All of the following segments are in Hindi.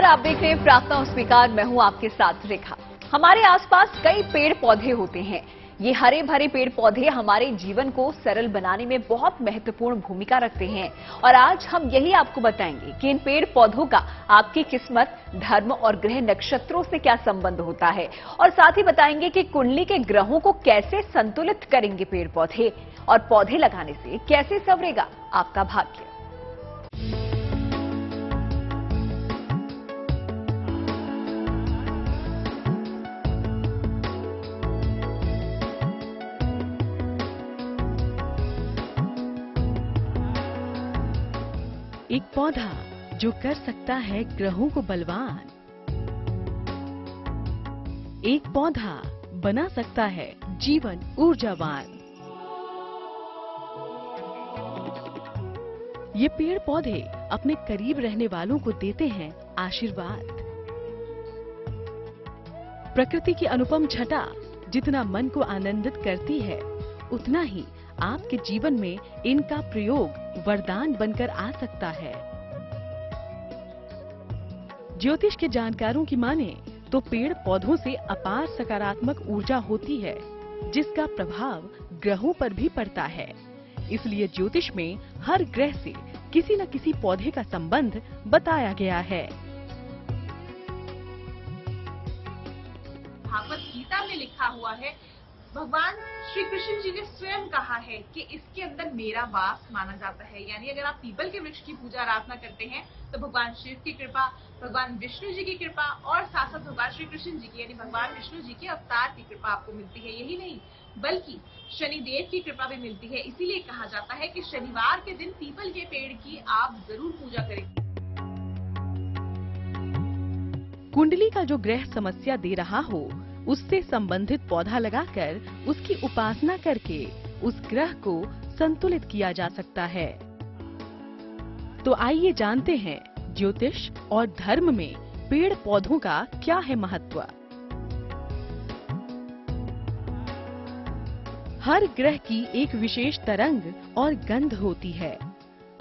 नमस्कार, आप देख रहे हैं प्रार्थना और स्वीकार। मैं हूं आपके साथ रेखा। हमारे आसपास कई पेड़ पौधे होते हैं। ये हरे भरे पेड़ पौधे हमारे जीवन को सरल बनाने में बहुत महत्वपूर्ण भूमिका रखते हैं और आज हम यही आपको बताएंगे कि इन पेड़ पौधों का आपकी किस्मत, धर्म और ग्रह नक्षत्रों से क्या संबंध होता है और साथ ही बताएंगे कि कुंडली के ग्रहों को कैसे संतुलित करेंगे पेड़ पौधे और पौधे लगाने से कैसे संवरेगा आपका भाग्य। एक पौधा जो कर सकता है ग्रहों को बलवान। एक पौधा बना सकता है जीवन ऊर्जावान। ये पेड़ पौधे अपने करीब रहने वालों को देते हैं आशीर्वाद। प्रकृति की अनुपम छटा जितना मन को आनंदित करती है, उतना ही आपके जीवन में इनका प्रयोग वरदान बनकर आ सकता है। ज्योतिष के जानकारों की माने तो पेड़ पौधों से अपार सकारात्मक ऊर्जा होती है, जिसका प्रभाव ग्रहों पर भी पड़ता है। इसलिए ज्योतिष में हर ग्रह से किसी न किसी पौधे का संबंध बताया गया है। भागवत गीता में लिखा हुआ है, भगवान श्री कृष्ण जी ने स्वयं कहा है कि इसके अंदर मेरा वास माना जाता है। यानी अगर आप पीपल के वृक्ष की पूजा आराधना करते हैं तो भगवान शिव की कृपा, भगवान विष्णु जी की कृपा और साथ साथ भगवान श्री कृष्ण जी की यानी भगवान विष्णु जी के अवतार की कृपा आपको मिलती है। यही नहीं बल्कि शनिदेव की कृपा भी मिलती है। इसीलिए कहा जाता है कि शनिवार के दिन पीपल के पेड़ की आप जरूर पूजा करें। कुंडली का जो ग्रह समस्या दे रहा हो, उससे संबंधित पौधा लगाकर उसकी उपासना करके उस ग्रह को संतुलित किया जा सकता है। तो आइए जानते हैं ज्योतिष और धर्म में पेड़ पौधों का क्या है महत्व। हर ग्रह की एक विशेष तरंग और गंध होती है।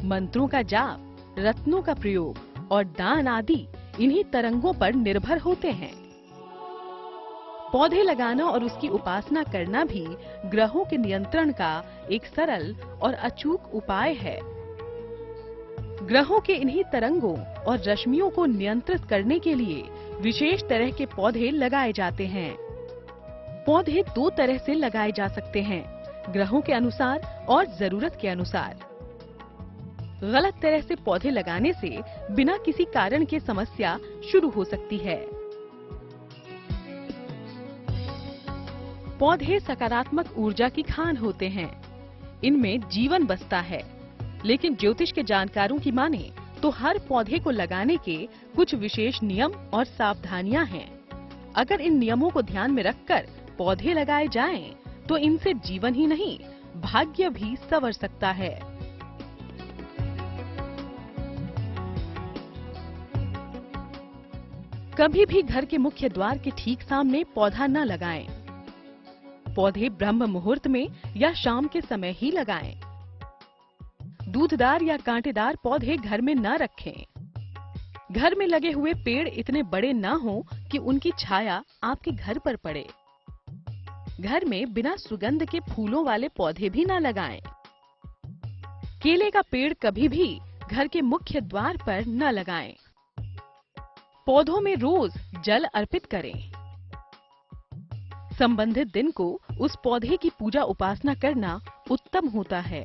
मंत्रों का जाप, रत्नों का प्रयोग और दान आदि इन्हीं तरंगों पर निर्भर होते हैं। पौधे लगाना और उसकी उपासना करना भी ग्रहों के नियंत्रण का एक सरल और अचूक उपाय है। ग्रहों के इन्हीं तरंगों और रश्मियों को नियंत्रित करने के लिए विशेष तरह के पौधे लगाए जाते हैं। पौधे दो तरह से लगाए जा सकते हैं, ग्रहों के अनुसार और जरूरत के अनुसार। गलत तरह से पौधे लगाने से बिना किसी कारण के समस्या शुरू हो सकती है। पौधे सकारात्मक ऊर्जा की खान होते हैं। इनमें जीवन बसता है, लेकिन ज्योतिष के जानकारों की माने तो हर पौधे को लगाने के कुछ विशेष नियम और सावधानियां हैं। अगर इन नियमों को ध्यान में रखकर पौधे लगाए जाएं, तो इनसे जीवन ही नहीं, भाग्य भी संवर सकता है। कभी भी घर के मुख्य द्वार के ठीक सामने पौधा न लगाएं। पौधे ब्रह्म मुहूर्त में या शाम के समय ही लगाएं। दूधदार या कांटेदार पौधे घर में न रखें। घर में लगे हुए पेड़ इतने बड़े न हों कि उनकी छाया आपके घर पर पड़े। घर में बिना सुगंध के फूलों वाले पौधे भी न लगाएं। केले का पेड़ कभी भी घर के मुख्य द्वार पर न लगाएं। पौधों में रोज जल अर्पित करें। संबंधित दिन को उस पौधे की पूजा उपासना करना उत्तम होता है।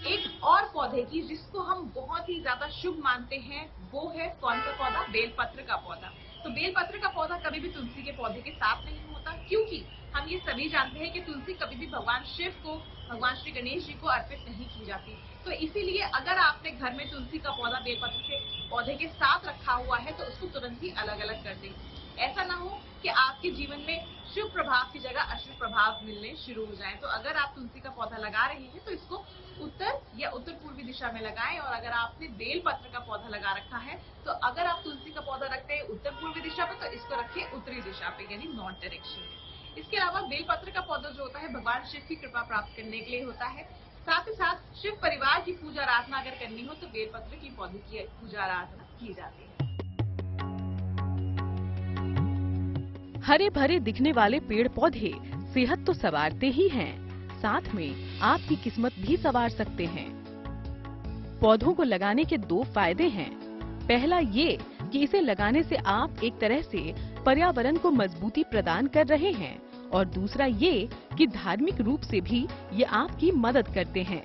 एक और पौधे की जिसको हम बहुत ही ज्यादा शुभ मानते हैं वो है कौन सा पौधा? बेलपत्र का पौधा। तो बेलपत्र का पौधा कभी भी तुलसी के पौधे के साथ नहीं होता, क्योंकि हम ये सभी जानते हैं कि तुलसी कभी भी भगवान शिव को, भगवान श्री गणेश जी को अर्पित नहीं की जाती। तो इसीलिए अगर आपने घर में तुलसी का पौधा बेलपत्र के पौधे के साथ रखा हुआ है तो उसको तुरंत ही अलग अलग कर दें। ऐसा ना हो कि आपके जीवन में शुभ प्रभाव की जगह अशुभ प्रभाव मिलने शुरू हो जाए। तो अगर आप तुलसी का पौधा लगा रहे हैं तो इसको उत्तर या उत्तर पूर्वी दिशा में लगाएं, और अगर आपने बेल पत्र का पौधा लगा रखा है तो अगर आप तुलसी का पौधा रखते हैं उत्तर पूर्वी दिशा पे तो इसको रखिए उत्तरी दिशा पे, यानी नॉर्थ डायरेक्शन। इसके अलावा बेल पत्र का पौधा जो होता है भगवान शिव की कृपा प्राप्त करने के लिए होता है। साथ ही साथ शिव परिवार की पूजा आराधना अगर करनी हो तो बेलपत्र की पौधे की पूजा आराधना किए जाते हैं। हरे भरे दिखने वाले पेड़ पौधे सेहत तो संवारते ही हैं, साथ में आपकी किस्मत भी संवार सकते हैं। पौधों को लगाने के 2 फायदे हैं। पहला ये कि इसे लगाने से आप एक तरह से पर्यावरण को मजबूती प्रदान कर रहे हैं, और दूसरा ये कि धार्मिक रूप से भी ये आपकी मदद करते हैं।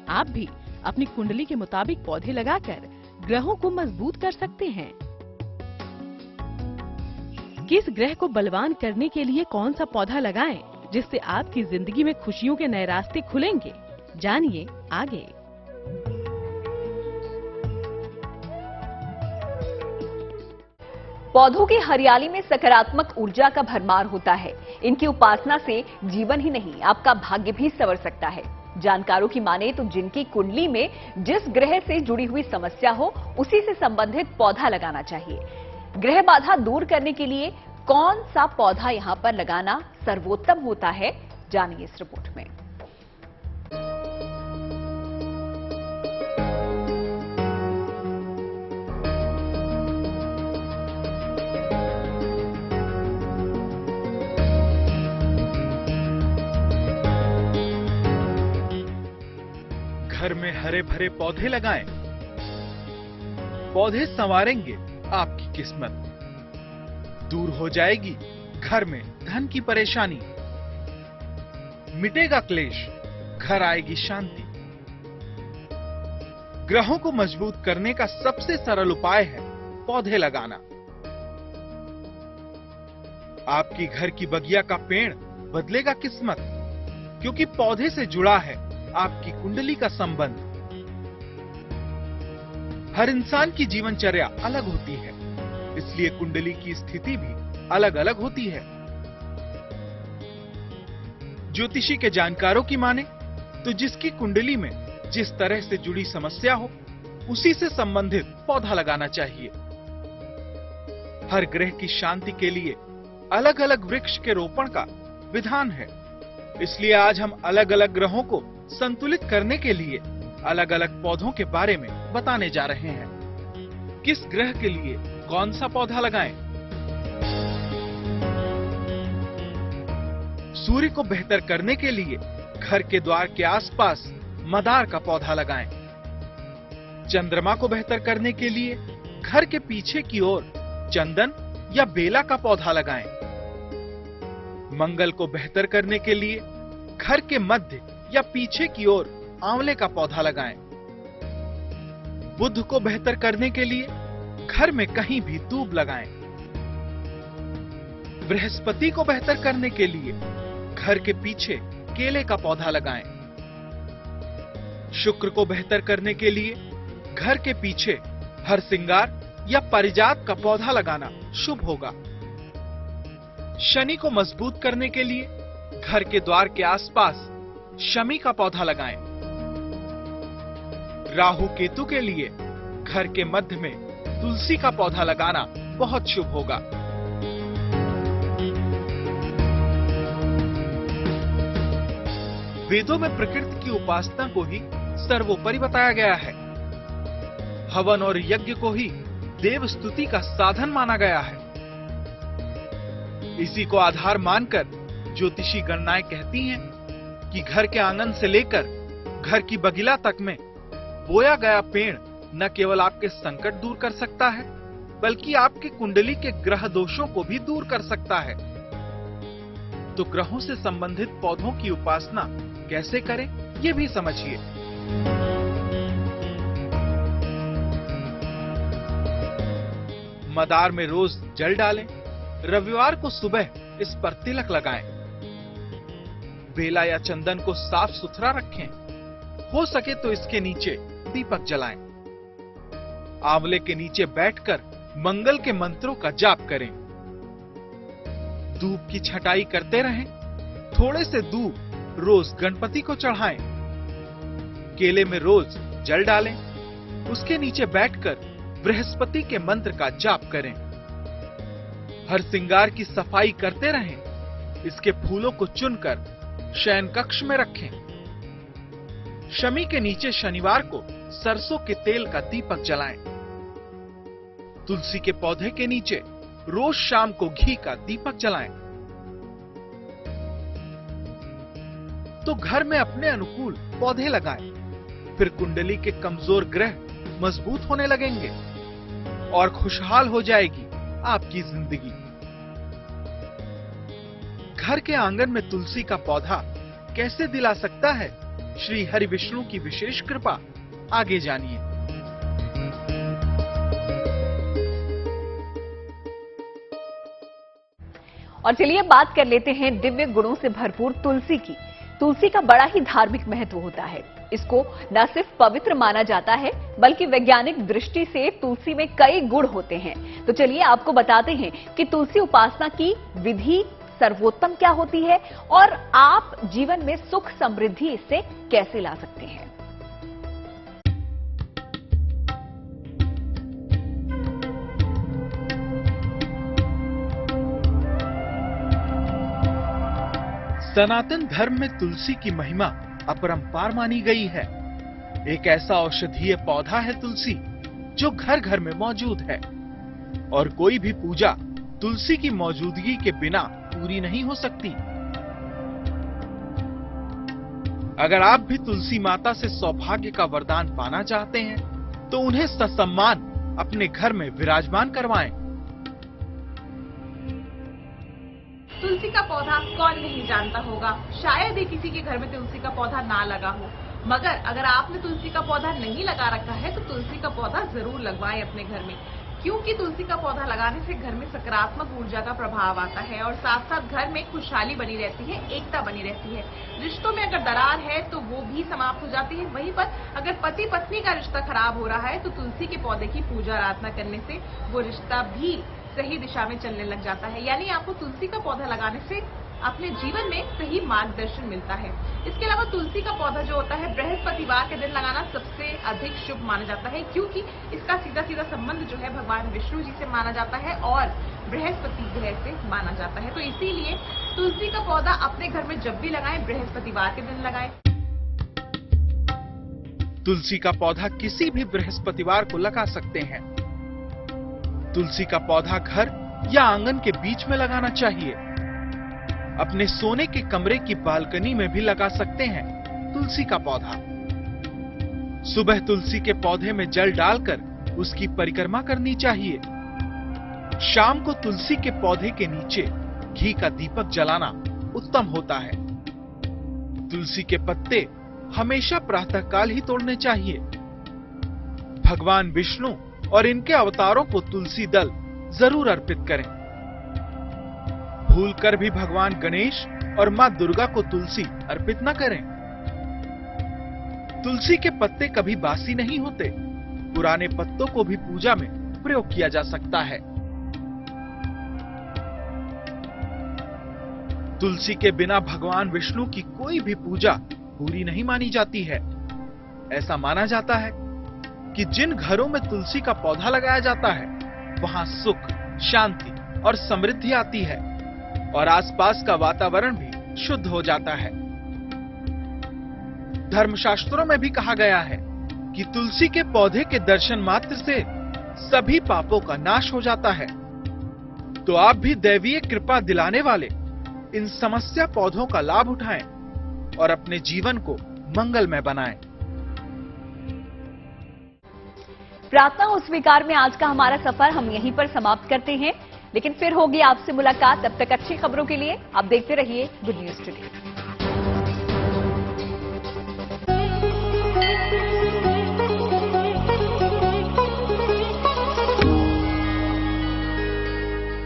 आप भी अपनी कुंडली के मुताबिक पौधे लगाकर ग्रहों को मजबूत कर सकते हैं। किस ग्रह को बलवान करने के लिए कौन सा पौधा लगाएं, जिससे आपकी जिंदगी में खुशियों के नए रास्ते खुलेंगे, जानिए आगे। पौधों की हरियाली में सकारात्मक ऊर्जा का भरमार होता है। इनकी उपासना से जीवन ही नहीं, आपका भाग्य भी संवर सकता है। जानकारों की माने तो जिनकी कुंडली में जिस ग्रह से जुड़ी हुई समस्या हो, उसी से संबंधित पौधा लगाना चाहिए। ग्रह बाधा दूर करने के लिए कौन सा पौधा यहां पर लगाना सर्वोत्तम होता है, जानिए इस रिपोर्ट में। घर में हरे भरे पौधे लगाएं। पौधे संवारेंगे आपकी किस्मत। दूर हो जाएगी घर में धन की परेशानी। मिटेगा क्लेश, घर आएगी शांति। ग्रहों को मजबूत करने का सबसे सरल उपाय है पौधे लगाना। आपकी घर की बगिया का पेड़ बदलेगा किस्मत, क्योंकि पौधे से जुड़ा है आपकी कुंडली का संबंध। हर इंसान की जीवनचर्या अलग होती है, इसलिए कुंडली की स्थिति भी अलग अलग होती है। ज्योतिषी के जानकारों की माने तो जिसकी कुंडली में जिस तरह से जुड़ी समस्या हो, उसी से संबंधित पौधा लगाना चाहिए। हर ग्रह की शांति के लिए अलग अलग वृक्ष के रोपण का विधान है। इसलिए आज हम अलग अलग ग्रहों को संतुलित करने के लिए अलग अलग पौधों के बारे में बताने जा रहे हैं। किस ग्रह के लिए कौन सा पौधा लगाएं? सूर्य को बेहतर करने के लिए घर के द्वार के आसपास मदार का पौधा लगाएं। चंद्रमा को बेहतर करने के लिए घर के पीछे की ओर चंदन या बेला का पौधा लगाएं। मंगल को बेहतर करने के लिए घर के मध्य या पीछे की ओर आंवले का पौधा लगाएं। बुध को बेहतर करने के लिए घर में कहीं भी दूब लगाएं। बृहस्पति को बेहतर करने के लिए घर के पीछे केले का पौधा लगाएं। शुक्र को बेहतर करने के लिए घर के पीछे हरसिंगार या पारिजात का पौधा लगाना शुभ होगा। शनि को मजबूत करने के लिए घर के द्वार के आसपास शमी का पौधा लगाएं। राहु केतु के लिए घर के मध्य में तुलसी का पौधा लगाना बहुत शुभ होगा। वेदों में प्रकृति की उपासना को ही सर्वोपरि बताया गया है। हवन और यज्ञ को ही देव स्तुति का साधन माना गया है। इसी को आधार मानकर ज्योतिषी गणनाएं कहती हैं कि घर के आंगन से लेकर घर की बगीला तक में बोया गया पेड़ न केवल आपके संकट दूर कर सकता है, बल्कि आपकी कुंडली के ग्रह दोषों को भी दूर कर सकता है। तो ग्रहों से संबंधित पौधों की उपासना कैसे करें, ये भी समझिए। मदार में रोज जल डालें। रविवार को सुबह इस पर तिलक लगाएं। बेला या चंदन को साफ सुथरा रखें। हो सके तो इसके नीचे दीपक जलाएं। आंवले के नीचे बैठकर मंगल के मंत्रों का जाप करें। दूब की छटाई करते रहें। थोड़े से दूब रोज गणपति को चढ़ाएं। केले में रोज जल डालें। उसके नीचे बैठकर बृहस्पति के मंत्र का जाप करें। हर श्रृंगार की सफाई करते रहें। इसके फूलों को चुनकर शयन कक्ष में रखें। शमी के नीचे शनिवार को सरसों के तेल का दीपक जलाएं। तुलसी के पौधे के नीचे रोज शाम को घी का दीपक जलाएं। तो घर में अपने अनुकूल पौधे लगाएं। फिर कुंडली के कमजोर ग्रह मजबूत होने लगेंगे और खुशहाल हो जाएगी आपकी जिंदगी। घर के आंगन में तुलसी का पौधा कैसे दिला सकता है श्री हरि विष्णु की विशेष कृपा, आगे जानिए। और चलिए बात कर लेते हैं दिव्य गुणों से भरपूर तुलसी की। तुलसी का बड़ा ही धार्मिक महत्व होता है। इसको न सिर्फ पवित्र माना जाता है बल्कि वैज्ञानिक दृष्टि से तुलसी में कई गुण होते हैं। तो चलिए आपको बताते हैं कि तुलसी उपासना की विधि सर्वोत्तम क्या होती है और आप जीवन में सुख समृद्धि इससे कैसे ला सकते हैं। सनातन धर्म में तुलसी की महिमा अपरंपार मानी गई है। एक ऐसा औषधीय पौधा है तुलसी जो घर घर में मौजूद है और कोई भी पूजा तुलसी की मौजूदगी के बिना पूरी नहीं हो सकती। अगर आप भी तुलसी माता से सौभाग्य का वरदान पाना चाहते हैं तो उन्हें ससम्मान अपने घर में विराजमान करवाएं। तुलसी का पौधा कौन नहीं जानता होगा। शायद ही किसी के घर में तुलसी का पौधा ना लगा हो, मगर अगर आपने तुलसी का पौधा नहीं लगा रखा है तो तुलसी का पौधा जरूर लगवाएं अपने घर में, क्योंकि तुलसी का पौधा लगाने से घर में सकारात्मक ऊर्जा का प्रभाव आता है और साथ साथ घर में खुशहाली बनी रहती है, एकता बनी रहती है। रिश्तों में अगर दरार है तो वो भी समाप्त हो जाती है। वहीं पर अगर पति पत्नी का रिश्ता खराब हो रहा है तो तुलसी के पौधे की पूजा आराधना करने से वो रिश्ता भी सही दिशा में चलने लग जाता है। यानी आपको तुलसी का पौधा लगाने से अपने जीवन में सही मार्गदर्शन मिलता है। इसके अलावा तुलसी का पौधा जो होता है बृहस्पतिवार के दिन लगाना सबसे अधिक शुभ माना जाता है, क्योंकि इसका सीधा सीधा संबंध जो है भगवान विष्णु जी से माना जाता है और बृहस्पति ग्रह से माना जाता है। तो इसीलिए तुलसी का पौधा अपने घर में जब भी लगाएं बृहस्पतिवार के दिन लगाएं। तुलसी का पौधा किसी भी बृहस्पतिवार को लगा सकते हैं। तुलसी का पौधा घर या आंगन के बीच में लगाना चाहिए। अपने सोने के कमरे की बालकनी में भी लगा सकते हैं तुलसी का पौधा। सुबह तुलसी के पौधे में जल डालकर उसकी परिक्रमा करनी चाहिए। शाम को तुलसी के पौधे के नीचे घी का दीपक जलाना उत्तम होता है। तुलसी के पत्ते हमेशा प्रातःकाल ही तोड़ने चाहिए। भगवान विष्णु और इनके अवतारों को तुलसी दल जरूर अर्पित करें। भूलकर भी भगवान गणेश और मां दुर्गा को तुलसी अर्पित न करें। तुलसी के पत्ते कभी बासी नहीं होते। पुराने पत्तों को भी पूजा में प्रयोग किया जा सकता है। तुलसी के बिना भगवान विष्णु की कोई भी पूजा पूरी नहीं मानी जाती है। ऐसा माना जाता है कि जिन घरों में तुलसी का पौधा लगाया जाता है वहां सुख, शांति और समृद्धि आती है और आसपास का वातावरण भी शुद्ध हो जाता है। धर्मशास्त्रों में भी कहा गया है कि तुलसी के पौधे के दर्शन मात्र से सभी पापों का नाश हो जाता है। तो आप भी दैवीय कृपा दिलाने वाले इन समस्या पौधों का लाभ उठाएं और अपने जीवन को मंगलमय बनाएं। प्रार्थना हो स्वीकार में आज का हमारा सफर हम यहीं पर समाप्त करते हैं, लेकिन फिर होगी आपसे मुलाकात। तब तक अच्छी खबरों के लिए आप देखते रहिए गुड न्यूज टुडे।